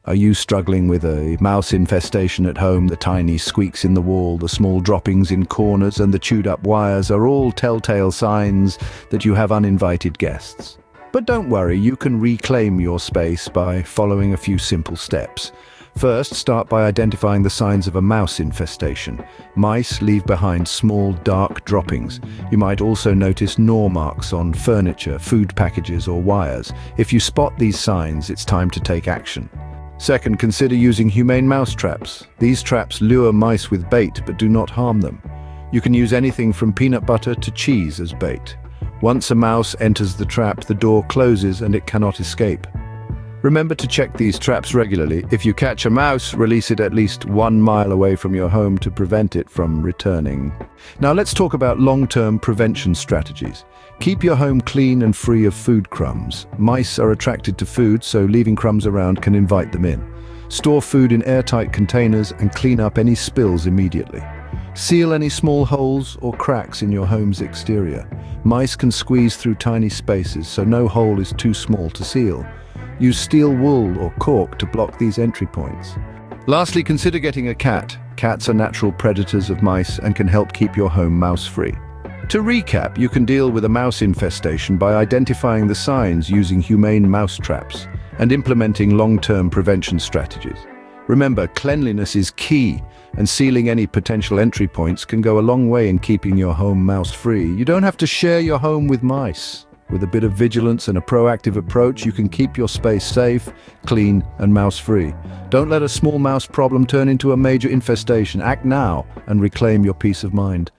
Are you struggling with a mouse infestation at home? The tiny squeaks in the wall, the small droppings in corners, and the chewed-up wires are all telltale signs that you have uninvited guests. But don't worry, you can reclaim your space by following a few simple steps. First, start by identifying the signs of a mouse infestation. Mice leave behind small, dark droppings. You might also notice gnaw marks on furniture, food packages, or wires. If you spot these signs, it's time to take action. Second, consider using humane mouse traps. These traps lure mice with bait but do not harm them. You can use anything from peanut butter to cheese as bait. Once a mouse enters the trap, the door closes and it cannot escape. Remember to check these traps regularly. If you catch a mouse, release it at least 1 mile away from your home to prevent it from returning. Now let's talk about long-term prevention strategies. Keep your home clean and free of food crumbs. Mice are attracted to food, so leaving crumbs around can invite them in. Store food in airtight containers and clean up any spills immediately. Seal any small holes or cracks in your home's exterior. Mice can squeeze through tiny spaces, so no hole is too small to seal. Use steel wool or cork to block these entry points. Lastly, consider getting a cat. Cats are natural predators of mice and can help keep your home mouse-free. To recap, you can deal with a mouse infestation by identifying the signs using humane mouse traps and implementing long-term prevention strategies. Remember, cleanliness is key, and sealing any potential entry points can go a long way in keeping your home mouse-free. You don't have to share your home with mice. With a bit of vigilance and a proactive approach, you can keep your space safe, clean, and mouse-free. Don't let a small mouse problem turn into a major infestation. Act now and reclaim your peace of mind.